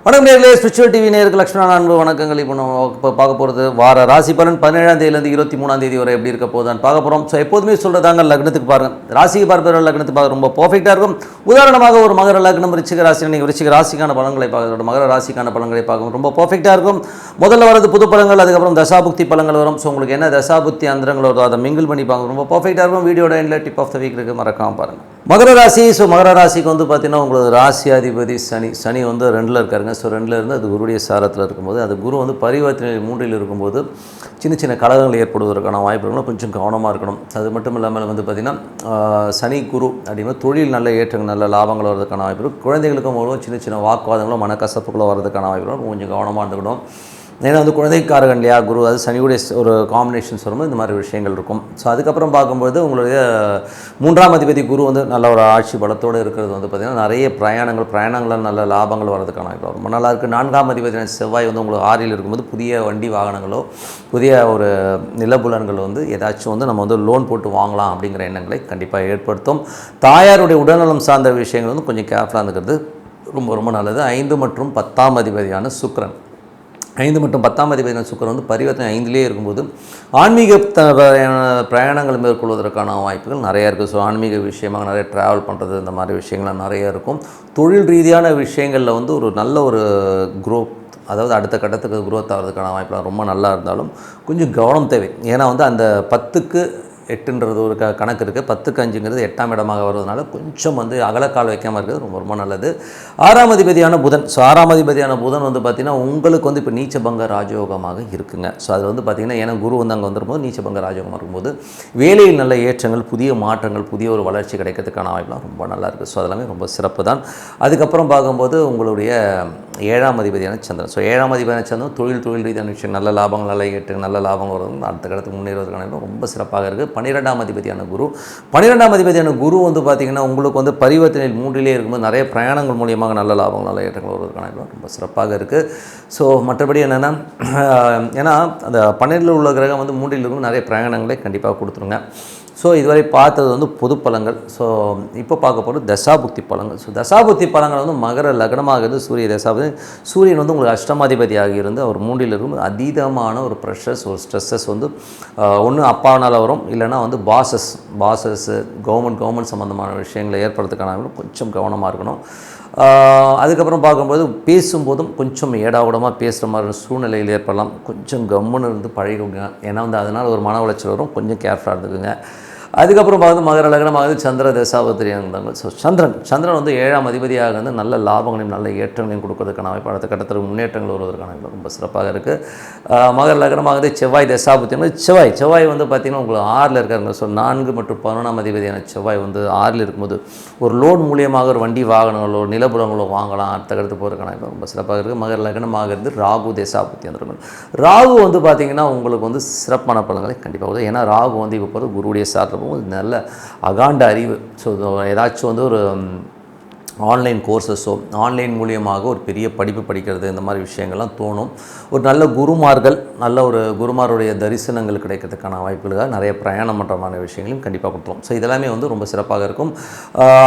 வணக்கம் நேயர்களே, spiritual TV நேயர்களுக்கு லட்சுமண அன்பு வணக்கங்கள். இப்போ நம்ம பார்க்க போகிறது வார ராசி பலன் 17ஆம் தேதியிலேருந்து 23ஆம் தேதி வரை எப்படி இருக்க போகுதான்னு பார்க்க போகிறோம். ஸோ எப்போதுமே சொல்கிறதாங்க, லக்னத்துக்கு பாருங்கள், ராசிக்கு பார்ப்பவர்கள் லக்னத்துக்கு பார்க்க ரொம்ப பர்ஃபெக்டாக இருக்கும். உதாரணமாக ஒரு மகர லக்னம், விருச்சிக ராசி, நீங்கள் விருச்சிக ராசிக்கான பலன்களை பார்க்குறோம், மகர ராசிக்கான பலன்களை பார்க்கும் ரொம்ப பர்ஃபெக்டாக இருக்கும். முதல்ல வரது புது பலன்கள், அதுக்கப்புறம் தசாபுக்தி பலன்கள் வரும். ஸோ உங்களுக்கு என்ன தசாபுக்தி அந்தரங்கள் வருதோ அதை மிங்கிள் பண்ணி பார்க்க ரொம்ப பர்ஃபெக்டாக இருக்கும். வீடியோட எண்டில் டிப் ஆஃப் த வீக் இருக்குது, மறக்காமல் பாருங்கள். மகர ராசி. ஸோ மகர ராசிக்கு வந்து பார்த்தீங்கன்னா உங்களுக்கு ராசியாதிபதி சனி வந்து 2ல் இருக்காருங்க. ஸோ 2ல் இருந்து அது குருடைய சாரத்தில் இருக்கும்போது, அது குரு வந்து பரிவர்த்தனை 3ல் இருக்கும்போது சின்ன சின்ன கலகங்கள் ஏற்படுவதற்கான வாய்ப்புகளும் கொஞ்சம் கவனமாக இருக்கணும். அது மட்டும் இல்லாமல் வந்து பார்த்திங்கன்னா சனி குரு அப்படிங்கும்போது தொழில் நல்ல ஏற்றங்கள் நல்ல லாபங்கள் வர்றதுக்கான வாய்ப்பு, குழந்தைகளுக்கும் ஒரு சின்ன சின்ன வாக்குவாதங்களும் மனக்கசப்புகளும் வர்றதுக்கான வாய்ப்புகளும் கொஞ்சம் கவனமாக இருந்துக்கணும். ஏன்னா வந்து குழந்தைக்காரகன் இல்லையா குரு, அது சனியுடைய ஒரு காம்பினேஷன்ஸ் வரும்போது இந்த மாதிரி விஷயங்கள் இருக்கும். ஸோ அதுக்கப்புறம் பார்க்கும்போது உங்களுடைய 3ஆம் அதிபதி குரு வந்து நல்ல ஒரு ஆட்சி பலத்தோடு இருக்கிறது வந்து பார்த்திங்கன்னா நிறைய பிரயாணங்கள் நல்ல லாபங்கள் வரதுக்கான வாய்ப்பு ரொம்ப நல்லா இருக்குது. 4ஆம் அதிபதி செவ்வாய் வந்து உங்களுக்கு 6ல் இருக்கும்போது புதிய வண்டி வாகனங்களோ புதிய ஒரு நிலபுலன்கள் வந்து ஏதாச்சும் வந்து நம்ம வந்து லோன் போட்டு வாங்கலாம் அப்படிங்கிற எண்ணங்களை கண்டிப்பாக ஏற்படுத்தும். தாயாருடைய உடல்நலம் சார்ந்த விஷயங்கள் வந்து கொஞ்சம் கேர்ஃபுல்லாக இருந்துக்கிறது ரொம்ப ரொம்ப நல்லது. 5 மற்றும் 10ஆம் அதிபதியான சுக்கிரன், 5 மற்றும் 10ஆம் அதிபதியான சுக்கிரன் வந்து பரிவர்த்தனை 5லே இருக்கும்போது ஆன்மீக பிரயாணங்கள் மேற்கொள்வதற்கான வாய்ப்புகள் நிறையா இருக்குது. ஸோ ஆன்மீக விஷயமாக நிறைய ட்ராவல் பண்ணுறது இந்த மாதிரி விஷயங்கள்லாம் நிறைய இருக்கும். தொழில் ரீதியான விஷயங்களில் வந்து ஒரு நல்ல ஒரு குரோத், அதாவது அடுத்த கட்டத்துக்கு குரோத் ஆகிறதுக்கான வாய்ப்புலாம் ரொம்ப நல்லா இருந்தாலும் கொஞ்சம் கவனம் தேவை. ஏன்னா வந்து அந்த 10க்கு 8ன்றது ஒரு கணக்கு இருக்குது, 10க்கு 5ங்கிறது 8ஆம் இடமாக வருவதனால கொஞ்சம் வந்து அகலக்கால் வைக்காமல் இருக்கிறது ரொம்ப ரொம்ப நல்லது. 6ஆம் அதிபதியான புதன். ஸோ 6ஆம் அதிபதியான புதன் வந்து பார்த்திங்கன்னா உங்களுக்கு வந்து இப்போ நீச்சபங்க ராஜயோகமாக இருக்குங்க. ஸோ அது வந்து பார்த்திங்கன்னா ஏன்னா குரு வந்து அங்கே வந்துரும்போது நீச்சபங்க ராஜயோகமாக இருக்கும்போது வேலையில் நல்ல ஏற்றங்கள், புதிய மாற்றங்கள், புதிய ஒரு வளர்ச்சி கிடைக்கிறதுக்கான வாய்ப்புலாம் ரொம்ப நல்லா இருக்குது. ஸோ அதெல்லாமே ரொம்ப சிறப்பு தான். அதுக்கப்புறம் பார்க்கும்போது உங்களுடைய 7ஆம் அதிபதியான சந்திரன். ஸோ 7ஆம் அதிபதியான சந்திரன் தொழில் ரீதியான விஷயம் நல்ல லாபங்கள் நல்ல ஏற்று நல்ல லாபங்கள் வருவது அடுத்த கடத்துக்கு முன்னேறுவதற்கான ரொம்ப சிறப்பாக இருக்குது. 12ஆம் அதிபதியான குரு வந்து பார்த்திங்கன்னா உங்களுக்கு வந்து பரிவர்த்தனை 3லே இருக்கும்போது நிறைய பிரயாணங்கள் மூலியமாக நல்ல லாபங்கள் நல்ல ஏற்றங்கள் வருவதற்கான ரொம்ப சிறப்பாக இருக்குது. ஸோ மற்றபடி என்னென்னா ஏன்னா அந்த 12ல் உள்ள கிரகம் வந்து 3ல் இருக்கும் நிறைய பிரயாணங்களை கண்டிப்பாக கொடுத்துருங்க. ஸோ இதுவரை பார்த்தது வந்து பொது பலன்கள். ஸோ இப்போ பார்க்க போகிறது தசாபுக்தி பலன்கள். ஸோ தசாபுக்தி பலன்கள் வந்து மகர லக்னமாக இருந்து சூரிய தசாபுக்தி, சூரியன் வந்து உங்களுக்கு அஷ்டமாதிபதியாக இருந்து அவர் 3ல் இருக்கும் அதீதமான ஒரு ப்ரெஷர்ஸ் ஒரு ஸ்ட்ரெஸ்ஸஸ் வந்து ஒன்று அப்பானால் வரும், இல்லைனா வந்து பாசஸ் கவர்மெண்ட் சம்மந்தமான விஷயங்களை ஏற்படுறதுக்கான கொஞ்சம் கவனமாக இருக்கணும். அதுக்கப்புறம் பார்க்கும்போது பேசும்போதும் கொஞ்சம் ஏடாவிடமாக பேசுகிற மாதிரி சூழ்நிலையில் ஏற்படலாம். கொஞ்சம் கம்முன்னு இருந்து பழகிடுங்க. ஏன்னா வந்து அதனால் ஒரு மன உளைச்சல் வரும், கொஞ்சம் கேர்ஃபுல்லாக இருந்துக்குங்க. அதுக்கப்புறம் பார்த்து மகர லக்னமாக சந்திர தசாவத்திரியாக இருந்தாங்க. ஸோ சந்திரன் வந்து 7ஆம் அதிபதியாக வந்து நல்ல லாபங்களையும் நல்ல ஏற்றங்களையும் கொடுக்கறதுக்கான வாய்ப்பு, அடுத்த கட்டத்தில் முன்னேற்றங்கள் வருவதற்கான ரொம்ப சிறப்பாக இருக்குது. மகர லக்னமாக செவ்வாய் தசாபுத்தி, செவ்வாய் வந்து பார்த்திங்கன்னா உங்களுக்கு 6ல் இருக்காருங்க. ஸோ 4 மற்றும் 11ஆம் அதிபதியான செவ்வாய் வந்து 6ல் இருக்கும்போது ஒரு லோன் மூலியமாக ஒரு வண்டி வாகனங்களோ நிலபுலங்களோ வாங்கலாம், அடுத்த கட்டத்து போகிறதுக்கான ரொம்ப சிறப்பாக இருக்குது. மகர லக்னமாக இருந்து ராகு தசாபுத்தி வந்துருங்க. ராகு வந்து பார்த்திங்கன்னா உங்களுக்கு வந்து சிறப்பான பலன்களை கண்டிப்பாக வருது. ஏன்னா ராகு வந்து இப்போ போகிறது குருவுடைய சார்ந்த நல்ல அகாண்ட அறிவு. ஸோ ஏதாச்சும் வந்து ஒரு ஆன்லைன் கோர்சஸோ ஆன்லைன் மூலியமாக ஒரு பெரிய படிப்பு படிக்கிறது இந்த மாதிரி விஷயங்கள்லாம் தோணும். ஒரு நல்ல நல்ல ஒரு குருமாருடைய தரிசனங்கள் கிடைக்கிறதுக்கான வாய்ப்புகளாக நிறைய பிரயாணம் பண்ணுறமான விஷயங்களையும் கண்டிப்பாக கொடுத்துரும். ஸோ இதெல்லாமே வந்து ரொம்ப சிறப்பாக இருக்கும்.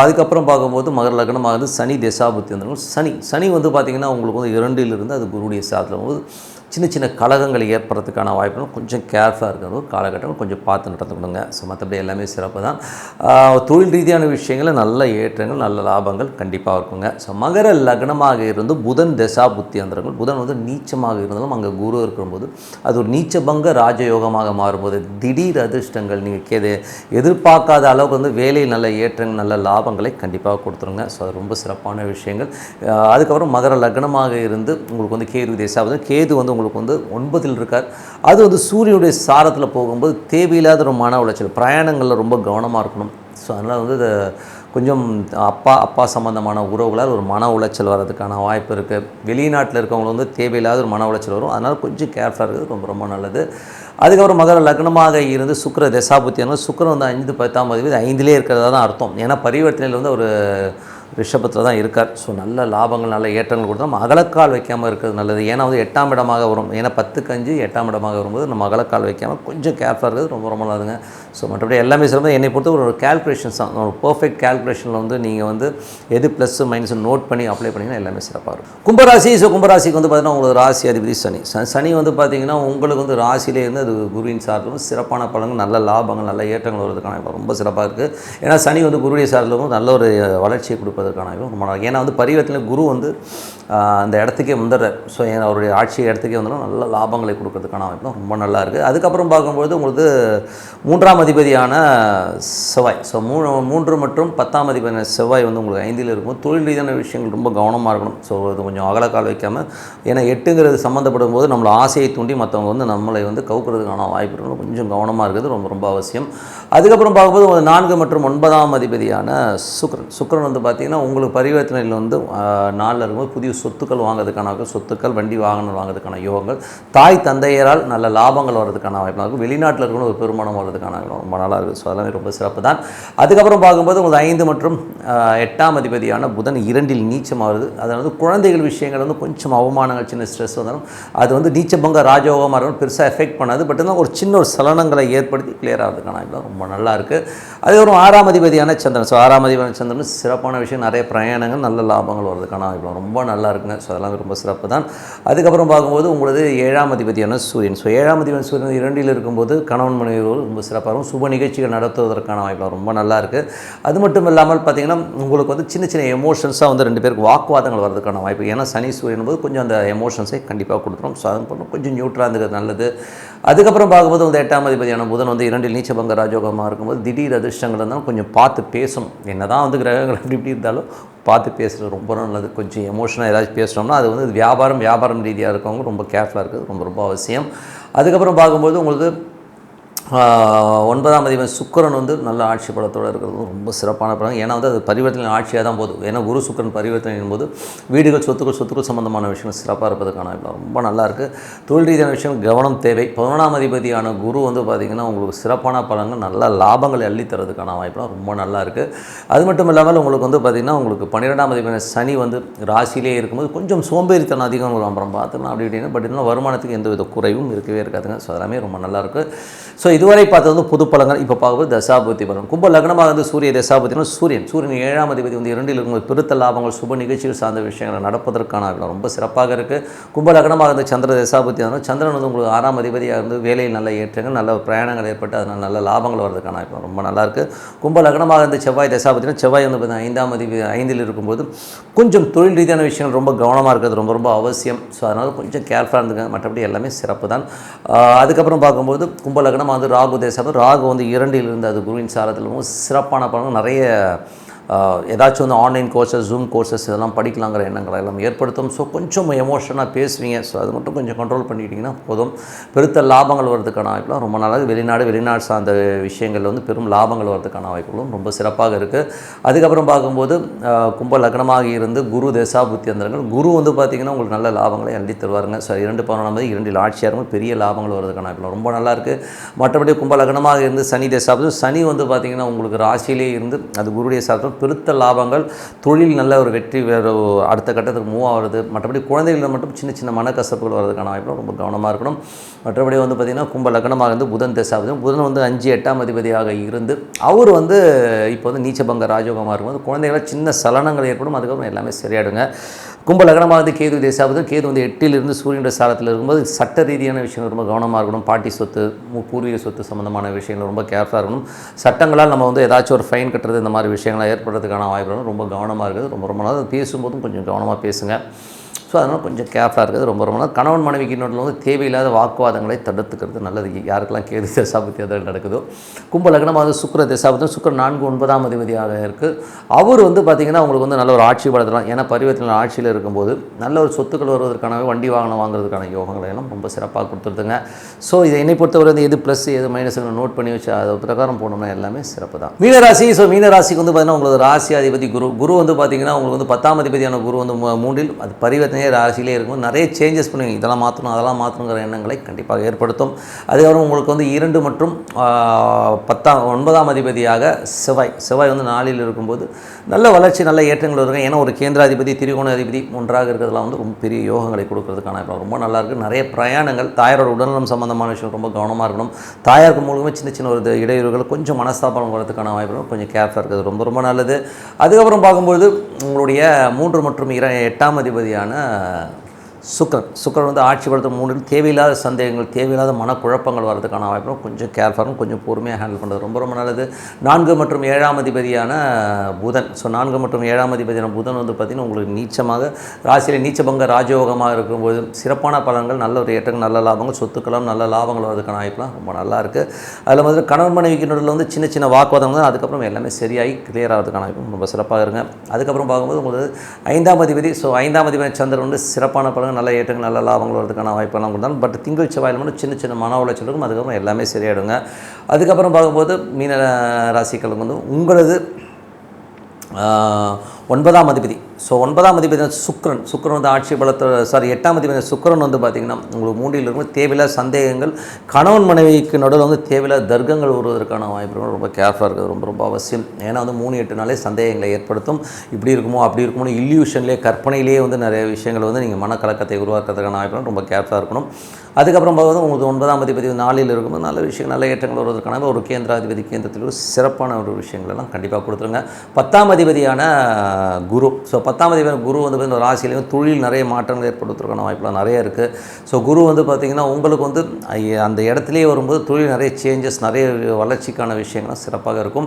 அதுக்கப்புறம் பார்க்கும்போது மகர லக்னமாக வந்து சனி தசாபுத்தி வந்துடும். சனி வந்து பார்த்திங்கன்னா உங்களுக்கு வந்து 2ல் இருந்து அது குருவுடைய சாரத்தில் போது சின்ன சின்ன கலகங்கள் ஏற்படுறதுக்கான வாய்ப்புகள் கொஞ்சம் கேர்ஃபுல்லாக இருக்கிற ஒரு காலகட்டம் கொஞ்சம் பார்த்து நடந்துக்கணுங்க. ஸோ மற்றபடி எல்லாமே சிறப்பு தான். தொழில் ரீதியான விஷயங்களில் நல்ல ஏற்றங்கள் நல்ல லாபங்கள் கண்டிப்பாக இருக்குங்க. ஸோ மகர லக்னமாக இருந்து புதன் தசாபுத்தி அந்தரங்கள், புதன் வந்து நீச்சமாக இருந்தாலும் அங்கே குரு இருக்கும்போது அது ஒரு நீச்சபங்க ராஜயோகமாக மாறும்போது திடீர் அதிர்ஷ்டங்கள் நீங்கள் எதிர்பார்க்காத அளவுக்கு வந்து வேலையில் நல்ல ஏற்றங்கள் நல்ல லாபங்களை கண்டிப்பாக கொடுத்துருங்க. ஸோ அது ரொம்ப சிறப்பான விஷயங்கள். அதுக்கப்புறம் மகர லக்னமாக இருந்து உங்களுக்கு வந்து கேது தசாபுத்தி, கேது வந்து உங்களுக்கு வந்து 9ல் இருக்கார். அது வந்து சூரியனுடைய சாரத்தில் போகும்போது தேவையில்லாத ஒரு மன உளைச்சல், பிரயாணங்களில் ரொம்ப கவனமாக இருக்கணும். ஸோ அதனால் வந்து கொஞ்சம் அப்பா சம்மந்தமான உறவுகளால் ஒரு மன உளைச்சல் வர்றதுக்கான வாய்ப்பு இருக்குது. வெளிநாட்டில் இருக்கவங்க வந்து தேவையில்லாத ஒரு மன உளைச்சல் வரும். அதனால் கொஞ்சம் கேர்ஃபுல்லாக இருக்கிறது ரொம்ப ரொம்ப நல்லது. அதுக்கப்புறம் மகர லக்னமாக இருந்து சுக்கிர தசாபுத்தி, சுக்கிரன் வந்து 5 10ஆம் அதிபதி 5லே இருக்கிறதா தான் அர்த்தம். ஏன்னா பரிவர்த்தனையில் வந்து ஒரு ரிஷபத்தில் தான் இருக்கார். ஸோ நல்ல லாபங்கள் நல்ல ஏற்றங்கள் கொடுத்தா நம்ம அகலக்கால் வைக்காமல் இருக்கிறது நல்லது. ஏன்னா வந்து 8ஆம் இடமாக வரும். ஏன்னா 10க்கு 5 8ஆம் இடமாக வரும்போது நம்ம அகலக்கால் வைக்காமல் கொஞ்சம் கேர்ஃபுல்லாக இருக்கிறது ரொம்ப ரொம்ப நல்லதுங்க. ஸோ மற்றபடி எல்லாமே சிறப்பு. என்னை பொறுத்த ஒரு கால்குலேஷன்ஸ் தான், ஒரு பர்ஃபெக்ட் கால்குலேஷனில் வந்து நீங்கள் வந்து எது ப்ளஸ் மைனஸ் நோட் பண்ணி அப்ளை பண்ணிங்கன்னா எல்லாமே சிறப்பாக இருக்கும். கும்பராசி. ஸோ கும்பராசிக்கு வந்து பார்த்தீங்கன்னா உங்களுக்கு ராசி அதிபதி சனி. சனி வந்து பார்த்தீங்கன்னா உங்களுக்கு வந்து ராசியிலே இருந்து அது குருவின் சார்பிலும் சிறப்பான பலன்கள், நல்ல லாபங்கள், நல்ல ஏற்றங்கள் வருவதற்கான ரொம்ப சிறப்பாக இருக்குது. ஏன்னா சனி வந்து குருடைய சார்பிலும் நல்ல ஒரு வளர்ச்சியை கொடுப்பதற்கான ரொம்ப நல்லா. ஏன்னா வந்து பரிவர்த்தனை குரு வந்து அந்த இடத்துக்கே வந்துடுறார். ஸோ அவருடைய ஆட்சி இடத்துக்கே வந்துடும், நல்ல லாபங்களை கொடுக்கறதுக்கான வாய்ப்பு ரொம்ப நல்லா இருக்குது. அதுக்கப்புறம் பார்க்கும்போது உங்களுக்கு 3ஆம் அதிபதியான செவ்வாய். ஸோ 3 மற்றும் 10ஆம் அதிபதியான செவ்வாய் வந்து உங்களுக்கு 5ல் இருக்கும். தொழில் ரீதியான விஷயங்கள் ரொம்ப கவனமாக இருக்கணும். ஸோ அது கொஞ்சம் அகலக்கால் வைக்காமல், ஏன்னா 8ங்கிறது சம்மந்தப்படும் போது நம்மளை ஆசையை தூண்டி மற்றவங்க வந்து நம்மளை வந்து கவுக்கிறதுக்கான வாய்ப்பு கொஞ்சம் கவனமாக இருக்குது, ரொம்ப ரொம்ப அவசியம். அதுக்கப்புறம் பார்க்கும்போது 4 மற்றும் 9ஆம் அதிபதியான சுக்கிரன் வந்து பார்த்திங்கன்னா உங்களுக்கு பரிவர்த்தனையில் வந்து 4ல் இருக்கும்போது புதிய சொத்துக்கள் வாங்குறதுக்கான சொத்துக்கள், வண்டி வாகனம் வாங்குறதுக்கான யோகங்கள், தாய் தந்தையரால் நல்ல லாபங்கள் வர்றதுக்கான வாய்ப்பு இருக்கும். வெளிநாட்டில் இருக்கணும் ஒரு பெருமானம் வர்றதுக்கான ரொம்ப நல்லா இருக்குது. ஸோ அதெல்லாமே ரொம்ப சிறப்பு தான். அதுக்கப்புறம் பார்க்கும்போது உங்களுக்கு 5 மற்றும் 8ஆம் அதிபதியான புதன் 2ல் நீச்சமாகுது. அதாவது குழந்தைகள் விஷயங்கள் வந்து கொஞ்சம் அவமானங்கள், சின்ன ஸ்ட்ரெஸ் வந்தாலும் அது வந்து நீச்சபங்க ராஜயோகமாக இருக்கணும், பெருசாக எஃபெக்ட் பண்ணாது. பட் இருந்தால் ஒரு சின்ன ஒரு சலனங்களை ஏற்படுத்தி கிளியர் ஆகிறதுக்கான வாய்ப்பு ரொம்ப நல்லா இருக்குது. அதுக்கப்புறம் 6ஆம் அதிபதியான சந்திரன். ஸோ 6ஆம் அதிபதியான சந்திரன் சிறப்பான விஷயம், நிறைய பிரயாணங்கள், நல்ல லாபங்கள் வர்றதுக்கான வாய்ப்பு ரொம்ப நல்லா இருக்குங்க. ஸோ அதெல்லாம் ரொம்ப சிறப்பு தான். அதுக்கப்புறம் பார்க்கும்போது உங்களுக்கு 7ஆம் அதிபதியான சூரியன். ஸோ 7ஆம் அதிபதியான சூரியன் 2ல் இருக்கும்போது கணவன் மனைவி ரொம்ப சிறப்பாக இருக்கும். சுப நிகழ்ச்சிகள் நடத்துவதற்கான வாய்ப்பு ரொம்ப நல்லா இருக்குது. அது மட்டும் இல்லாமல் பார்த்திங்கன்னா உங்களுக்கு வந்து சின்ன சின்ன எமோஷன்ஸாக வந்து 2 பேருக்கு வாக்குவாதங்கள் வரதுக்கான வாய்ப்பு. ஏன்னா சனி சூரியன் போது கொஞ்சம் அந்த எமோஷன்ஸை கண்டிப்பாக கொடுத்துரும். ஸோ அது கொஞ்சம் நியூட்ரலாக இருந்தது நல்லது. அதுக்கப்புறம் பார்க்கும்போது வந்து 8ஆம் அதிபதியான புதன் வந்து 2ல் நீச்சபங்க ராஜயோகமாக இருக்கும்போது திடீர் அதிர்ஷ்டங்கள் இருந்தாலும் கொஞ்சம் பார்த்து பேசணும். என்ன தான் வந்து கிரகங்கள் இப்படி இருந்தாலும் பார்த்து பேசுகிறது ரொம்ப நல்லது. கொஞ்சம் எமோஷனாக ஏதாச்சும் பேசுகிறோம்னா அது வந்து வியாபாரம் ரீதியாக இருக்கவங்க ரொம்ப கேர்ஃபுல்லாக இருக்குது, ரொம்ப ரொம்ப அவசியம். அதுக்கப்புறம் பார்க்கும்போது உங்களுக்கு 9ஆம் அதிபதி சுக்கிரன் வந்து நல்ல ஆட்சி பலத்தோடு இருக்கிறது ரொம்ப சிறப்பான பலம். ஏன்னா வந்து அது பரிவர்த்தனை ஆட்சியாக தான் போகுது. ஏன்னா குரு சுக்கிரன் பரிவர்த்தனையின் போது வீடுகள், சொத்துக்கள் சம்பந்தமான விஷயங்கள் சிறப்பாக இருப்பதற்கான ரொம்ப நல்லா இருக்குது. தொழில் ரீதியான விஷயம் கவனம் தேவை. 11ஆம் அதிபதியான குரு வந்து பார்த்திங்கன்னா உங்களுக்கு சிறப்பான பலன்கள், நல்ல லாபங்களை அள்ளித்தரதுக்கான வாய்ப்புலாம் ரொம்ப நல்லா இருக்குது. அது மட்டும் இல்லாமல் உங்களுக்கு வந்து பார்த்திங்கன்னா உங்களுக்கு 12ஆம் அதிபதியான சனி வந்து ராசியிலே இருக்கும்போது கொஞ்சம் சோம்பேறித்தனம் அதிகம் அப்புறம் பார்த்துக்கலாம் அப்படி இப்படின்னு. பட் இன்னும் வருமானத்துக்கு எந்த வித குறைவும் இருக்கவே இருக்காதுங்க. ஸோ அதெல்லாமே ரொம்ப நல்லாயிருக்கு. ஸோ இதுவரை பார்த்தது வந்து பொது பலங்கள். இப்போ பார்க்கும்போது தசாபுத்தி பலன். கும்ப லக்னமாக வந்து சூரிய தசாபுத்தினா சூரியன் 7ஆம் அதிபதி வந்து 2ல் இருக்கும்போது பெருத்த லாபங்கள், சுப நிகழ்ச்சிகள் சார்ந்த விஷயங்களை நடப்பதற்கான ரொம்ப சிறப்பாக இருக்குது. கும்ப லக்னமாக வந்து சந்திர தசாபுத்தி ஆனாலும் சந்திரன் வந்து உங்களுக்கு 6ஆம் அதிபதியாக இருந்து வேலையில் நல்ல ஏற்றங்கள், நல்ல பிரயாணங்கள் ஏற்பட்டு அதனால் நல்ல லாபங்கள் வர்றதுக்கான ரொம்ப நல்லாயிருக்கு. கும்ப லக்னமாக வந்து செவ்வாய் தசாபுத்தினா செவ்வாய் வந்து பார்த்தீங்கன்னா 5ஆம் அதிபதி 5ல் இருக்கும்போது கொஞ்சம் தொழில் ரீதியான விஷயங்கள் ரொம்ப கவனமாக இருக்கிறது ரொம்ப ரொம்ப அவசியம். ஸோ அதனால் கொஞ்சம் கேர்ஃபுல்லாக இருந்துங்க. மற்றபடி எல்லாமே சிறப்பு தான். அதுக்கப்புறம் பார்க்கும்போது கும்ப லக்னமாக வந்து ராகு தேசம், ராகு வந்து 2ல் இருந்து அது குருவின் சாரத்திலும் சிறப்பான பலன்கள், நிறைய ஏதாச்சும் வந்து ஆன்லைன் கோர்சஸ், ஜூம் கோர்சஸ் இதெல்லாம் படிக்கலாங்கிற எண்ணங்களை எல்லாம் ஏற்படுத்தும். ஸோ கொஞ்சம் எமோஷனாக பேசுவீங்க. ஸோ அது மட்டும் கொஞ்சம் கண்ட்ரோல் பண்ணிக்கிட்டிங்கன்னா போதும். பெருத்த லாபங்கள் வரதுக்கான வாய்ப்புலாம் ரொம்ப நல்லா. வெளிநாடு சார்ந்த விஷயங்களில் வந்து பெரும் லாபங்கள் வரதுக்கான வாய்ப்புகளும் ரொம்ப சிறப்பாக இருக்குது. அதுக்கப்புறம் பார்க்கும்போது கும்ப லக்னமாக இருந்து குரு தசாபுத்தி அந்தரங்கள், குரு வந்து பார்த்திங்கன்னா உங்களுக்கு நல்ல லாபங்களை அள்ளி தருவாருங்க. ஸோ 2 ஆட்சியாக இருக்கும், பெரிய லாபங்கள் வரதுக்கான வாய்ப்புலாம் ரொம்ப நல்லா இருக்குது. மற்றபடி கும்ப லக்னமாக இருந்து சனி தசாபுத்தி, சனி வந்து பார்த்திங்கன்னா உங்களுக்கு ராசியிலே இருந்து அது குருடைய சார்பில் பெருத்த லாபங்கள், தொழில் நல்ல ஒரு வெற்றி, வேறு அடுத்த கட்டத்துக்கு மூவ் ஆகிறது. மற்றபடி குழந்தைகளில் மட்டும் சின்ன சின்ன மனக்கசப்புகள் வரதுக்கான வாய்ப்பு ரொம்ப கவனமாக இருக்கணும். மற்றபடி வந்து பார்த்திங்கன்னா கும்ப லக்னமாக இருந்து புதன் தசாபதி, புதன் வந்து 5, 8ஆம் அதிபதியாக இருந்து அவர் வந்து இப்போ வந்து நீச்சபங்க ராஜயோகமாக இருக்கும்போது குழந்தைகளை சின்ன சலனங்கள் ஏற்படும். அதுக்கப்புறம் எல்லாமே சரியாயிடுங்க. கும்ப லக்னமாக வந்து கேது தேசாபதி, கேது வந்து 8ல் இருந்து சூரியனுடைய சாரத்தில் இருக்கும்போது சட்ட ரீதியான விஷயங்கள் ரொம்ப கவனமாக இருக்கணும். பாட்டி சொத்து, பூர்வீக சொத்து சம்மந்தமான விஷயங்கள் ரொம்ப கேர்ஃபுல்லாக இருக்கணும். சட்டங்களால் நம்ம வந்து ஏதாச்சும் ஒரு ஃபைன் கட்டுறது, இந்த மாதிரி விஷயங்களாக ஏற்படுறதுக்கான வாய்ப்புகள் ரொம்ப கவனமாக இருக்குது. ரொம்ப நாள் பேசும்போதும் கொஞ்சம் கவனமாக பேசுங்க. ஸோ அதனால் கொஞ்சம் கேர்ஃபுல்லாக இருக்குது ரொம்ப நாள். கணவன் மனைவிக்கு இன்னொரு வந்து தேவையில்லாத வாக்குவாதங்களை தடுத்துக்கிறது நல்லது. யாருக்கெல்லாம் கேது தசாபுத்தி அதில் நடக்குதோ. கும்ப லக்னமாக சுக்கிர தசாபுத்தி, சுக்கிர 4, 9ஆம் அதிபதியாக இருக்குது. அவர் வந்து பார்த்திங்கன்னா உங்களுக்கு வந்து நல்ல ஒரு ஆட்சி பலத்தலாம். ஏன்னா பரிவர்த்தனை ஆட்சியில் இருக்கும்போது நல்ல ஒரு சொத்துக்கள் வருவதற்கான, வண்டி வாகனம் வாங்குறதுக்கான யோகங்களை எல்லாம் ரொம்ப சிறப்பாக கொடுத்துருதுங்க. ஸோ இதை என்னை பொறுத்தவரை வந்து எது ப்ளஸ் எது மைனஸ் நோட் பண்ணி வச்சு அது பிரகாரம் போனோம்னா எல்லாமே சிறப்பு தான். மீனராசி. ஸோ மீனராசிக்கு வந்து பார்த்திங்கன்னா உங்களுக்கு ராசி அதிபதி குரு வந்து பார்த்திங்கன்னா உங்களுக்கு வந்து 10ஆம் அதிபதியான குரு வந்து 3ல் அது பரிவர்த்தனை சனியே ராசியிலே இருக்கும்போது நிறைய சேஞ்சஸ் பண்ணுவீங்க. இதெல்லாம் மாற்றணும் அதெல்லாம் மாற்றணுங்கிற எண்ணங்களை கண்டிப்பாக ஏற்படுத்தும். அதுக்கப்புறம் உங்களுக்கு வந்து 2 மற்றும் 9ஆம் அதிபதியாக செவ்வாய் வந்து 4ல் இருக்கும்போது நல்ல வளர்ச்சி நல்ல ஏற்றங்கள் இருக்கும். ஏன்னா ஒரு கேந்திராதிபதி திரிகோணாதிபதி ஒன்றாக இருக்கிறதுலாம் வந்து ரொம்ப பெரிய யோகங்களை கொடுக்கறதுக்கான ரொம்ப நல்லாயிருக்கு. நிறைய பிரயாணங்கள், தாயாரோட உடல்நலம் சம்மந்தமான விஷயம் ரொம்ப கவனமாக இருக்கணும். தாயாருக்கு மூலமாக சின்ன சின்ன ஒரு இடையூறுகள், கொஞ்சம் மனஸ்தாபம் வரதுக்கான வாய்ப்பு, கொஞ்சம் கேர்ஃபுல்லாக இருக்கிறது ரொம்ப ரொம்ப நல்லது. அதுக்கப்புறம் பார்க்கும்போது உங்களுடைய 3 மற்றும் 8ஆம் அதிபதியான சுக்கிரன் வந்து ஆட்சி படுத்த 3 தேவையில்லாத சந்தேகங்கள், தேவையில்லாத மனக்குழப்பங்கள் வரதுக்கான வாய்ப்பு, கொஞ்சம் கேர்ஃபுல்லாக கொஞ்சம் பொறுமையாக ஹேண்டில் பண்ணுறது ரொம்ப ரொம்ப நல்லது. 4 மற்றும் 7ஆம் அதிபதியான புதன். 4 மற்றும் 7ஆம் அதிபதியான புதன் வந்து பார்த்திங்கன்னா உங்களுக்கு நீச்சமாக ராசியில் நீச்சபங்க ராஜயோகமாக இருக்கும்போது சிறப்பான பலன்கள், நல்ல ஒரு ஏற்றங்கள், நல்ல லாபங்கள், சொத்துக்களும் நல்ல லாபங்கள் வரதுக்கான வாய்ப்புலாம் ரொம்ப நல்லா இருக்குது. அதில் வந்து கணவன் மனைவிக்கு நடுவில் வந்து சின்ன சின்ன வாக்குவாதங்கள், அதுக்கப்புறம் எல்லாமே சரியாகி கிளியர் ஆகிறதுக்கான வாய்ப்பு ரொம்ப சிறப்பாக இருங்க. அதுக்கப்புறம் பார்க்கும்போது உங்களுக்கு 5ஆம் அதிபதி 5ஆம் அதிபதி சந்திரன் வந்து சிறப்பான பலன், நல்ல ஏற்றங்கள், நல்ல லாபங்கள் வரதுக்கான வாய்ப்பெல்லாம் கொடுத்தாலும் பட் திங்கள் செவ்வாயில் மட்டும் சின்ன சின்ன மன உளைச்சல் இருக்கும். அதுக்கப்புறம் எல்லாமே சரியாயிடுங்க. அதுக்கப்புறம் பார்க்கும்போது மீன ராசிக்களுக்கு வந்து உங்களது 9ஆம் அதிபதி 9ஆம் அதிபதி சுக்கிரன் வந்து ஆட்சி பலத்தை 8ஆம் அதிபதி சுக்கிரன் வந்து பார்த்திங்கன்னா உங்களுக்கு 3ல் இருக்கும். தேவையில்லாத சந்தேகங்கள், கணவன் மனைவிக்கு நடுவில் வந்து தேவையில்லாத தர்க்கங்கள் வருவதற்கான வாய்ப்புகள் ரொம்ப கேர்ஃபுல்லாக இருக்குது, ரொம்ப ரொம்ப அவசியம். ஏன்னா வந்து 3-8 சந்தேகங்களை ஏற்படுத்தும். இப்படி இருக்குமோ அப்படி இருக்குமோ இல்யூஷன்லேயே கற்பனையிலேயே வந்து நிறைய விஷயங்கள் வந்து நீங்கள் மனக்கலக்கத்தை உருவாக்குறதுக்கான வாய்ப்புகள் ரொம்ப கேர்ஃபுல்லாக இருக்கணும். அதுக்கப்புறம் பார்க்கும்போது உங்களுக்கு 9ஆம் அதிபதி 4ல் இருக்கும்போது நல்ல விஷயங்கள், நல்ல ஏற்றங்கள் வருவதற்கான ஒரு கேந்திரத்தில் ஒரு சிறப்பான ஒரு விஷயங்கள் எல்லாம் கண்டிப்பாக கொடுத்துருங்க. 10ஆம் அதிபதியான குரு 10ஆம் அதிபதியான குரு வந்து இந்த ராசியிலையும் தொழில் நிறைய மாற்றங்கள் ஏற்படுத்துறதுக்கான வாய்ப்புலாம் நிறைய இருக்குது. குரு வந்து பார்த்திங்கன்னா உங்களுக்கு வந்து அந்த இடத்துலேயே வரும்போது தொழில் நிறைய சேஞ்சஸ், நிறைய வளர்ச்சிக்கான விஷயங்கள்லாம் சிறப்பாக இருக்கும்.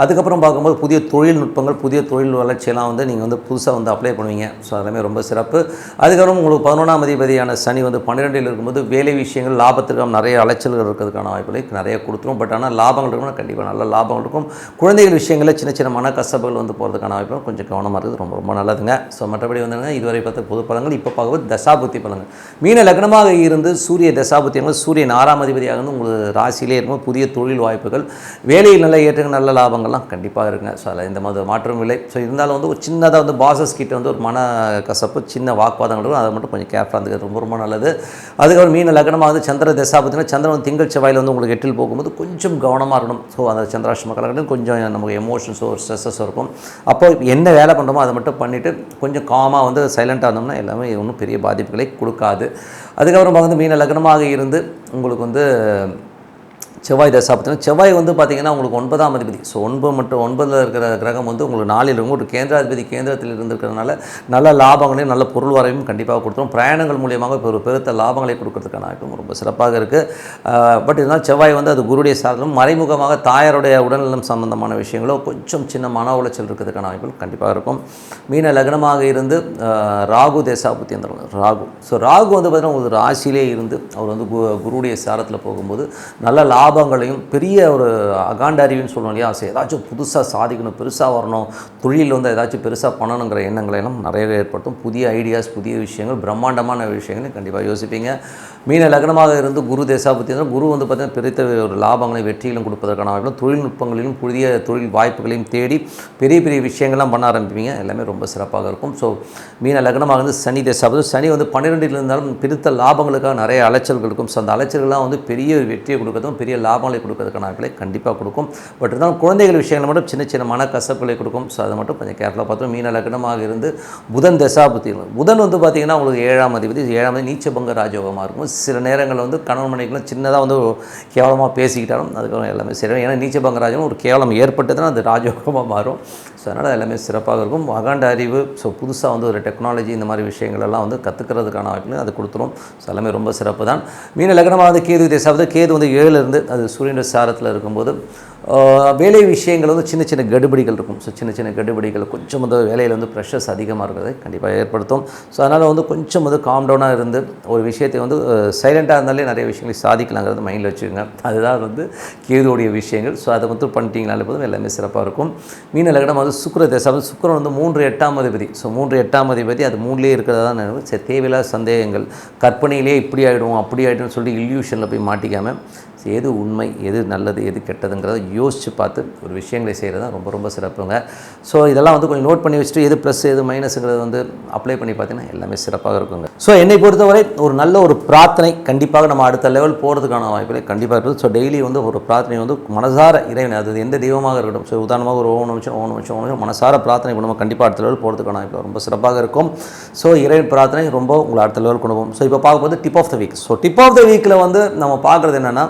அதுக்கப்புறம் பார்க்கும்போது புதிய தொழில்நுட்பங்கள், புதிய தொழில் வளர்ச்சியெல்லாம் வந்து நீங்கள் வந்து புதுசாக வந்து அப்ளை பண்ணுவீங்க. அதெல்லாமே ரொம்ப சிறப்பு. அதுக்கப்புறம் உங்களுக்கு 11ஆம் அதிபதியான சனி வந்து 12ல் இருக்கும்போது வேலை விஷயங்கள், லாபத்திற்காக நிறைய அலைச்சல்கள் இருக்கிறதுக்கான வாய்ப்புகளை நிறைய கொடுத்துரும். பட் ஆனால் லாபங்கள் இருக்கணும், கண்டிப்பாக நல்ல லாபங்கள் இருக்கும். குழந்தைகள் விஷயங்களில் சின்ன சின்ன மனக்கசப்புகள் வந்து போகிறதுக்கான வாய்ப்புகள் கொஞ்சம் கவனமாக இருக்குது, ரொம்ப ரொம்ப நல்லதுங்க. மற்றபடி வந்துங்க இதுவரை பார்த்த பொது பலன்கள். இப்போ பார்க்கும்போது தசாபுத்தி பலன்கள். மீன லக்னமாக இருந்து சூரிய தசாபுத்தியங்கள், சூரியன் 6ஆம் அதிபதியாக இருந்து உங்களுக்கு ராசியிலே இருக்கும். புதிய தொழில் வாய்ப்புகள், வேலையில் நல்ல ஏற்றங்கள், நல்ல லாபங்கள்லாம் கண்டிப்பாக இருக்குங்க. அதில் எந்த மாதிரி மாற்றம் இல்லை. இருந்தாலும் வந்து ஒரு சின்னதாக வந்து பாசஸ் கிட்ட வந்து ஒரு மன கசப்பு, சின்ன வாக்குவாதங்கள் இருக்கும். அதை மட்டும் கொஞ்சம் கேர்ஃபுல்லாக இருந்துக்கிறது ரொம்ப ரொம்ப நல்லது. அதுக்கப்புறம் மீன லக்னமாக வந்து சந்திர தசாபுத்தினா சந்திரன் வந்து திங்கள் செவ்வாயில் வந்து உங்களுக்கு 8ல் போகும்போது கொஞ்சம் கவனமாக இருக்கணும். அந்த சந்திராஷ்டம காலகட்டம் கொஞ்சம் நமக்கு எமோஷன்ஸோ ஒரு ஸ்ட்ரெஸ்ஸஸ் இருக்கும். அப்போ என்ன வேலை பண்ணுறோமோ அதை மட்டும் பண்ணிவிட்டு கொஞ்சம் காமாக வந்து சைலண்ட்டாக இருந்தோம்னா எல்லாமே ஒன்றும் பெரிய பாதிப்புகளை கொடுக்காது. அதுக்கப்புறம் வந்து மீன லக்னமாக இருந்து உங்களுக்கு வந்து செவ்வாய் தசாபத்தினா செவ்வாய் வந்து பார்த்திங்கன்னா உங்களுக்கு 9ஆம் அதிபதி. 9 மற்றும் 9ல் இருக்கிற கிரகம் வந்து உங்களுக்கு 4ல் இருக்கும். ஒரு கேந்திராதிபதி கேந்திரத்தில் இருந்திருக்கிறதுனால நல்ல லாபங்களையும் நல்ல பொருள் வரவையும் கண்டிப்பாக கொடுத்துரும். பிரயாணங்கள் மூலியமாக ஒரு பெருத்த லாபங்களை கொடுக்கறதுக்கான வாய்ப்பும் ரொம்ப சிறப்பாக இருக்குது. பட் இருந்தாலும் செவ்வாய் வந்து அது குருடைய சாதனம், மறைமுகமாக தாயாருடைய உடல்நலம் சம்பந்தமான விஷயங்களோ கொஞ்சம் சின்ன மன உளைச்சல் இருக்கிறதுக்கான வாய்ப்புகள் கண்டிப்பாக இருக்கும். மீன லக்னமாக இருந்து ராகு தேசாபுத்தி அந்த ராகு ராகு வந்து பார்த்திங்கன்னா ஒரு ராசியிலே இருந்து அவர் வந்து குருடைய சாரத்தில் போகும்போது நல்ல லாபங்களையும் பெரிய ஒரு அகாண்ட அறிவுன்னு சொல்லுவோம் இல்லையா, ஏதாச்சும் புதுசாக சாதிக்கணும், பெருசாக வரணும், தொழில் வந்து ஏதாச்சும் பெருசாக பண்ணணுங்கிற எண்ணங்களை எல்லாம் நிறையவே ஏற்படுத்தும். புதிய ஐடியாஸ், புதிய விஷயங்கள், பிரம்மாண்டமான விஷயங்களையும் கண்டிப்பாக யோசிப்பீங்க. மீன லக்னமாக இருந்து குரு தேசாபுத்தி குரு வந்து பார்த்திங்கன்னா பெரிய ஒரு லாபங்களை வெற்றிகளும் கொடுப்பதற்கான வாய்ப்புகளும், தொழில்நுட்பங்களிலும் புதிய தொழில் வாய்ப்புகளையும் தேடி பெரிய பெரிய விஷயங்கள்லாம் பண்ண ஆரம்பிப்பீங்க. எல்லாமே ரொம்ப சிறப்பாக இருக்கும். மீன லக்னமாக இருந்து சனி தேசாபுத்தி சனி வந்து 12ல் இருந்தாலும் பிரித்த லாபங்களுக்காக நிறைய அலைச்சல்கள் இருக்கும். அந்த அலைச்சல்கள்லாம் வந்து பெரிய வெற்றியை கொடுக்கறதும் பெரிய லாபங்களை கொடுக்கறதுக்கான வாய்ப்புகளை கண்டிப்பாக கொடுக்கும். பட் இருந்தாலும் குழந்தைகள் விஷயங்கள் மட்டும் சின்ன சின்ன மனக்கசப்புகளை கொடுக்கும். அதை மட்டும் கொஞ்சம் கேர்ஃபுல்லாக பார்த்தோம். மீன லக்னமாக இருந்து புதன் தசாபுத்தி புதன் வந்து பார்த்திங்கன்னா உங்களுக்கு 7ஆம் அதிபதி, 7ஆம் அதிபதி நீச்சபங்க ராஜயோகமாக இருக்கும். சில நேரங்களில் வந்து கணவன் மனைவிகளும் சின்னதாக வந்து கேவலமாக பேசிக்கிட்டாலும் அதுக்கப்புறம் எல்லாமே சரி. ஏன்னா நீச்சபங்க ராஜகம் ஒரு கேவலம் ஏற்பட்டதுன்னா அது ராஜயோகமாக மாறும். அதனால் எல்லாமே சிறப்பாக இருக்கும். அகாண்ட அறிவு, புதுசாக வந்து ஒரு டெக்னாலஜி இந்த மாதிரி விஷயங்கள் எல்லாம் வந்து கற்றுக்கிறதுக்கான வாய்ப்புகள் அது கொடுத்துரும். எல்லாமே ரொம்ப சிறப்பு தான். மீன லக்னமாக வந்து கேது தேசாபுத்தி கேது வந்து 7ல் இருந்து அது சூரியனுடைய சாரத்தில் இருக்கும்போது வேலை விஷயங்கள் வந்து சின்ன சின்ன கடுபடிகள் இருக்கும். சின்ன சின்ன கடுபடிகள் கொஞ்சம் வந்து வேலையில் வந்து ப்ரெஷர்ஸ் அதிகமாக இருக்கிறதை கண்டிப்பாக ஏற்படுத்தும். அதனால் வந்து கொஞ்சம் வந்து காம் டவுனாக இருந்து ஒரு விஷயத்தை வந்து சைலண்ட்டாக இருந்தாலே நிறைய விஷயங்களை சாதிக்கலாங்கிறது மைண்டில் வச்சுக்கோங்க. அதுதான் வந்து கேதுவோடைய விஷயங்கள். அதை மட்டும் பண்ணிட்டீங்கனாலே போதும் எல்லாமே சிறப்பாக இருக்கும். மீன லக்னம் வந்து சுக்கிர தேசம் சுக்கிரன் வந்து 3-8ஆம் அதிபதி. 3-8ஆம் அதிபதி அது 3லேயே இருக்கிறதா தான் தேவையில்லாத சந்தேகங்கள், கற்பனையிலே இப்படி ஆகிடும் அப்படி ஆகிடும்னு சொல்லி இல்யூஷனில் போய் மாட்டிக்காமல் எது உண்மை, எது நல்லது, எது கெட்டதுங்கிறத யோசித்து பார்த்து ஒரு விஷயங்களை செய்கிறது தான் ரொம்ப ரொம்ப சிறப்புங்க. ஸோ இதெல்லாம் வந்து கொஞ்சம் நோட் பண்ணி வச்சுட்டு எது ப்ளஸ் எது மைனஸுங்கிறது வந்து அப்ளை பண்ணி பார்த்தீங்கன்னா எல்லாமே சிறப்பாக இருக்குங்க. ஸோ என்னை பொறுத்தவரை ஒரு நல்ல ஒரு பிரார்த்தனை கண்டிப்பாக நம்ம அடுத்த லெவல் போகிறதுக்கான வாய்ப்புகளை கண்டிப்பாக இருக்குது. ஸோ டெய்லி வந்து ஒரு பிரார்த்தனை வந்து மனசார இறைவன், அது எந்த தெய்வமாக இருக்கட்டும், ஸோ உதாரணமாக ஒரு ஓம் நிமிஷம் மனசார பிரார்த்தனை பண்ணுவோம், கண்டிப்பாக அடுத்த லெவல் போகிறதுக்கான வாய்ப்பு ரொம்ப சிறப்பாக இருக்கும். ஸோ இறைவன் பிரார்த்தனை ரொம்ப உங்களை அடுத்த லெவல் கொண்டு போகும். ஸோ இப்போ பார்க்கும்போது dip of the week. So dip of the வீக்கில் வந்து நம்ம பார்க்குறது என்னென்னா,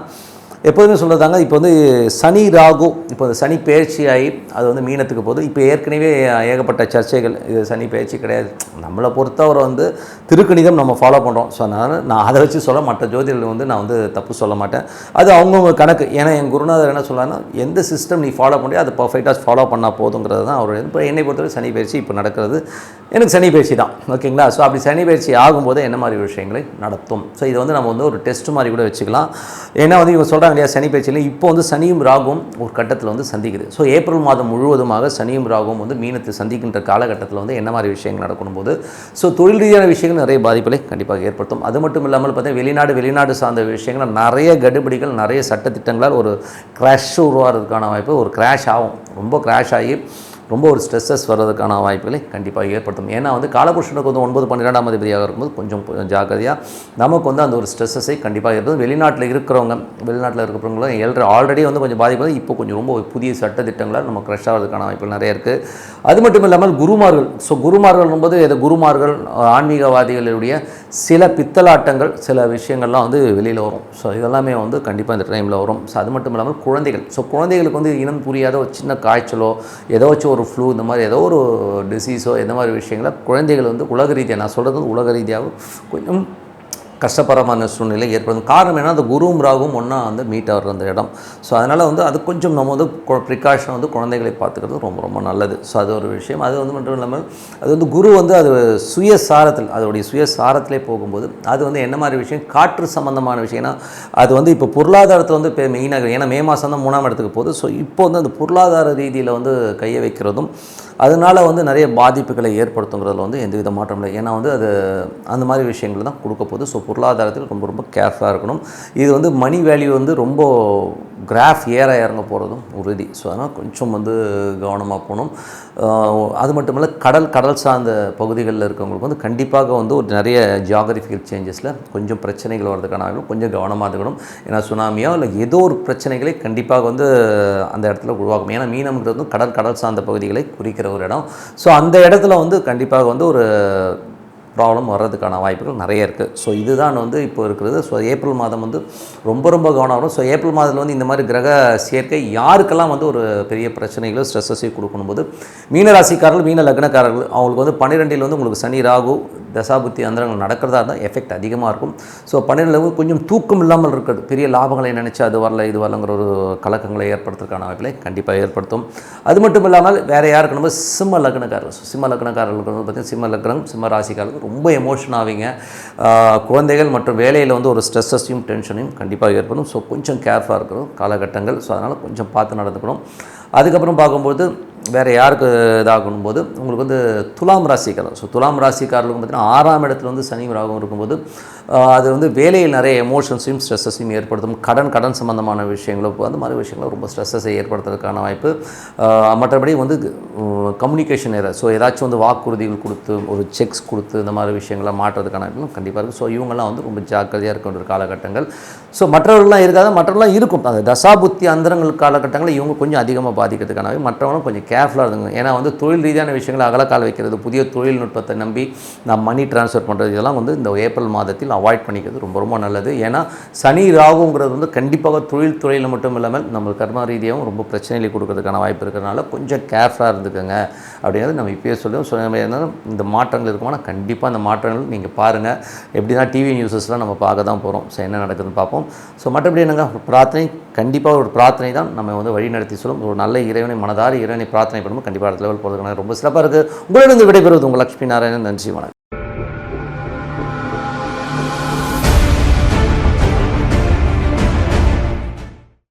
எப்போதுமே சொல்கிறதாங்க, இப்போ வந்து சனி ராகு, இப்போ சனி பயிற்சியாகி அது வந்து மீனத்துக்கு போகுது. இப்போ ஏற்கனவே ஏகப்பட்ட சர்ச்சைகள், இது சனி பயிற்சி கிடையாது, நம்மளை பொறுத்தவரை வந்து திருக்கணிதம் நம்ம ஃபாலோ பண்ணுறோம். ஸோ அதனால் நான் அதை வச்சு சொல்ல, மற்ற ஜோதிடர்கள் வந்து நான் வந்து தப்பு சொல்ல மாட்டேன், அது அவங்கவுங்க கணக்கு. ஏன்னா என் குருநாதர் என்ன சொல்கிறாருன்னா, எந்த சிஸ்டம் நீ ஃபாலோ பண்ணி அதை பர்ஃபெக்டாக ஃபாலோ பண்ணால் போதுங்கிறது தான் அவர். இப்போ என்னை பொறுத்தவரை சனி பயிற்சி இப்போ நடக்கிறது எனக்கு சனி பயிற்சி தான், ஓகேங்களா. ஸோ அப்படி சனி பயிற்சி ஆகும்போது என்ன மாதிரி விஷயங்களை நடத்தும், ஸோ இது வந்து நம்ம வந்து ஒரு டெஸ்ட் மாதிரி கூட வச்சுக்கலாம். ஏன்னா வந்து இவங்க சொல்கிறாங்க இல்லையா, சனி பயிற்சியில் இப்போ வந்து சனியும் ராகுவும் ஒரு கட்டத்தில் வந்து சந்திக்குது. ஸோ ஏப்ரல் மாதம் முழுவதுமாக சனியும் ராகுவும் வந்து மீனத்தை சந்திக்கின்ற காலகட்டத்தில் வந்து என்ன மாதிரி விஷயங்கள் நடக்கணும் போது, ஸோ தொழில் ரீதியான விஷயங்கள் நிறைய பாதிப்புகளை கண்டிப்பாக ஏற்படுத்தும். அது மட்டும் இல்லாமல் பார்த்தீங்கன்னா வெளிநாடு சார்ந்த விஷயங்கள் நிறைய கடுபிடிகள், நிறைய சட்டத்திட்டங்களால் ஒரு கிராஷ் உருவாகிறதுக்கான வாய்ப்பு, ஒரு கிராஷ் ஆகும், ரொம்ப கிராஷ் ஆகி ரொம்ப ஒரு ஸ்ட்ரெஸ்ஸஸ் வர்றதுக்கான வாய்ப்புகளை கண்டிப்பாக ஏற்படுத்தும். ஏன்னா வந்து காலபுருஷனுக்கு வந்து 9, 12ஆம் அதிபதியாக இருக்கும்போது கொஞ்சம் ஜாக்கிரதையாக நமக்கு வந்து அந்த ஒரு ஸ்ட்ரெஸ்ஸஸை கண்டிப்பாக ஏற்படும். வெளிநாட்டில் இருக்கிறவங்களும் ஆல்ரெடி வந்து கொஞ்சம் பாதிப்பு, இப்போ கொஞ்சம் ரொம்ப புதிய சட்டத்திட்டங்களால் நம்ம க்ரஷ் ஆகிறதுக்கான வாய்ப்புகள் நிறைய இருக்குது. அது மட்டும் இல்லாமல் குருமார்கள், ஸோ குருமார்கள் போது குருமார்கள் ஆன்மீகவாதிகளுடைய சில பித்தலாட்டங்கள், சில விஷயங்கள்லாம் வந்து வெளியில் வரும். ஸோ இதெல்லாமே வந்து கண்டிப்பாக இந்த டைமில் வரும். ஸோ அது மட்டும் இல்லாமல் குழந்தைகள், ஸோ குழந்தைகளுக்கு வந்து இனம் புரியாத ஒரு சின்ன காய்ச்சலோ ஏதோ ஒரு ஃப்ளூ, இந்த மாதிரி ஏதோ ஒரு டிசீஸோ இந்த மாதிரி விஷயங்களை குழந்தைகள் வந்து உலக ரீதியாக, நான் சொல்கிறது உலக ரீதியாக கொஞ்சம் கஷ்டப்பரமான சூழ்நிலை ஏற்படும். காரணம் என்ன, அந்த குருவும் ராகுவும் ஒன்றா வந்து மீட் ஆகிற அந்த இடம். ஸோ அதனால் வந்து அது கொஞ்சம் நம்ம வந்து ப்ரிகாஷன் வந்து குழந்தைகளை பார்த்துக்கிறது ரொம்ப ரொம்ப நல்லது. ஸோ அது ஒரு விஷயம். அது வந்து மட்டும் இல்லாமல் அது வந்து குரு வந்து அது சுயசாரத்தில், அதோடைய சுயசாரத்திலே போகும்போது அது வந்து என்ன மாதிரி விஷயம், காற்று சம்மந்தமான விஷயம். ஏன்னா அது வந்து இப்போ பொருளாதாரத்தில் வந்து மெயினாக, ஏன்னா மே மாதம் தான் 3ஆம் இடத்துக்கு போகுது. ஸோ இப்போ வந்து அந்த பொருளாதார ரீதியில் வந்து கையை வைக்கிறதும் அதனால் வந்து நிறைய பாதிப்புகளை ஏற்படுத்துங்கிறதுல வந்து எந்த வித மாற்றம் இல்லை. ஏன்னா வந்து அது அந்த மாதிரி விஷயங்கள் தான் கொடுக்க போகுது. ஸோ பொருளாதாரத்தில் ரொம்ப ரொம்ப கேர்ஃபுல்லாக இருக்கணும். இது வந்து மணி வேல்யூ வந்து ரொம்ப கிராஃப் ஏற இறங்க போகிறதும் உறுதி. ஸோ அதனால் கொஞ்சம் வந்து கவனமாக போகணும். அது மட்டும் இல்லை, கடல் சார்ந்த பகுதிகளில் இருக்கவங்களுக்கு வந்து கண்டிப்பாக வந்து ஒரு நிறைய ஜியாகிரபிக்கல் சேஞ்சஸில் கொஞ்சம் பிரச்சனைகள் வர்றதுக்கான கொஞ்சம் கவனமாக இருக்கணும். ஏன்னா சுனாமியோ இல்லை ஏதோ ஒரு பிரச்சனைகளை கண்டிப்பாக வந்து அந்த இடத்துல உருவாகும். ஏன்னா மீனம்ங்கிறது வந்து கடல் சார்ந்த பகுதிகளை குறிக்கிற ஒரு இடம். ஸோ அந்த இடத்துல வந்து கண்டிப்பாக வந்து ஒரு ப்ராப்ளம் வர்றதுக்கான வாய்ப்புகள் நிறைய இருக்குது. ஸோ இதுதான் வந்து இப்போ இருக்கிறது. ஸோ ஏப்ரல் மாதம் வந்து ரொம்ப ரொம்ப கவனம் வரும். ஸோ ஏப்ரல் மாதத்தில் வந்து இந்த மாதிரி கிரக சேர்க்கை யாருக்கெல்லாம் வந்து ஒரு பெரிய பிரச்சனைகளோ ஸ்ட்ரெஸ்ஸையும் கொடுக்கணும் போது, மீனராசிக்காரர்கள், மீன லக்னக்காரர்கள், அவங்களுக்கு வந்து 12 வந்து உங்களுக்கு சனி ராகு தசாபுத்தி அந்தரங்கள் நடக்கிறதா இருந்தால் எஃபெக்ட் அதிகமாக இருக்கும். ஸோ 12 கொஞ்சம் தூக்கம் இல்லாமல் இருக்கிறது, பெரிய லாபங்களை நினச்சி அது வரல இது வரலங்கிற ஒரு கலக்கங்களை ஏற்படுத்துறதுக்கான வாய்ப்புகளை கண்டிப்பாக ஏற்படுத்தும். அது மட்டும் இல்லாமல் வேறு யாருக்கு நம்ம சிம்ம லக்னக்காரர்கள், சிம்ம லக்னக்காரர்களுக்கு வந்து பார்த்திங்கன்னா சிம்ம லக்னம் சிம்ம ராசிக்காரர்கள் ரொம்ப எமோஷன் ஆவீங்க. குழந்தைகள் மற்றும் வேலையில் வந்து ஒரு ஸ்ட்ரெஸ்ஸையும் டென்ஷனையும் கண்டிப்பாக ஏற்படும். ஸோ கொஞ்சம் கேர்ஃபுல்லாக இருக்கிறோம் காலகட்டங்கள். ஸோ அதனால் கொஞ்சம் பார்த்து நடந்துக்கணும். அதுக்கப்புறம் பார்க்கும்போது வேறு யாருக்கு இதாகணும் போது உங்களுக்கு வந்து துலாம் ராசிக்காரர். ஸோ துலாம் ராசிக்காரர்களுக்கு பார்த்திங்கன்னா 6ஆம் இடத்துல வந்து சனி ராகும் இருக்கும்போது அது வந்து வேலையில் நிறைய எமோஷன்ஸையும் ஸ்ட்ரெஸ்ஸையும் ஏற்படுத்தும். கடன் சம்மந்தமான விஷயங்களோ அந்த மாதிரி விஷயங்களும் ரொம்ப ஸ்ட்ரெஸ்ஸை ஏற்படுத்துறதுக்கான வாய்ப்பு. மற்றபடி வந்து கம்யூனிகேஷன் ஏரியா, ஸோ ஏதாச்சும் வந்து வாக்குறுதிகள் கொடுத்து ஒரு செக்ஸ் கொடுத்து இந்த மாதிரி விஷயங்களை மாற்றுறதுக்கான வாய்ப்பும் கண்டிப்பாக இருக்கும். ஸோ இவங்கெல்லாம் வந்து ரொம்ப ஜாக்கிரதையாக இருக்க வேண்டிய காலகட்டங்கள். ஸோ மற்றவர்கள்லாம் இருக்காது, மற்றவர்கள்லாம் இருக்கும். அந்த தசாபுத்தி அந்தரங்கள் காலகட்டங்களில் இவங்க கொஞ்சம் அதிகமாக பாதிக்கிறதுக்கான மற்றவங்களும் கொஞ்சம் கேர்ஃபுல்லாக இருந்துங்க. ஏன்னா வந்து தொழில் ரீதியான விஷயங்களை அகலக்கால் வைக்கிறது, புதிய தொழில்நுட்பத்தை நம்பி நான் மணி ட்ரான்ஸ்ஃபர் பண்ணுறது, இதெல்லாம் வந்து இந்த ஏப்ரல் மாதத்தில் அவாய்ட் பண்ணிக்கிறது ரொம்ப ரொம்ப நல்லது. ஏன்னா சனி ராகுங்கிறது வந்து கண்டிப்பாக தொழிலில் மட்டும் இல்லாமல் நம்ம கர்ம ரீதியாகவும் ரொம்ப பிரச்சனைகளை கொடுக்கறதுக்கான வாய்ப்பு இருக்கிறதுனால கொஞ்சம் கேர்ஃபுல்லாக இருந்துக்கோங்க அப்படிங்கிறது நம்ம இப்போயே சொல்லுவோம். ஸோ இருந்தாலும் இந்த மாற்றங்கள் இருக்குமானா கண்டிப்பாக அந்த மாற்றங்கள் நீங்கள் பாருங்கள். எப்படின்னா டிவி நியூஸஸ்லாம் நம்ம பார்க்க தான் போகிறோம். ஸோ என்ன நடக்குதுன்னு பார்ப்போம். ஸோ மற்றபடி என்னங்க, பிரார்த்தனை கண்டிப்பாக ஒரு பிரார்த்தனை தான் நம்ம வந்து வழி நடத்தி சொல்லும். ஒரு நல்ல இறைவனை மனதார இறைவனை பிரார்த்தனை பண்ணும்போது கண்டிப்பாக அடுத்த லெவல் போகிறதுக்கான ரொம்ப சிறப்பாக இருக்குது. உங்களிடம் விடைபெறுவது உங்கள் லட்சுமி நாராயணன். நன்றி, வணக்கம்.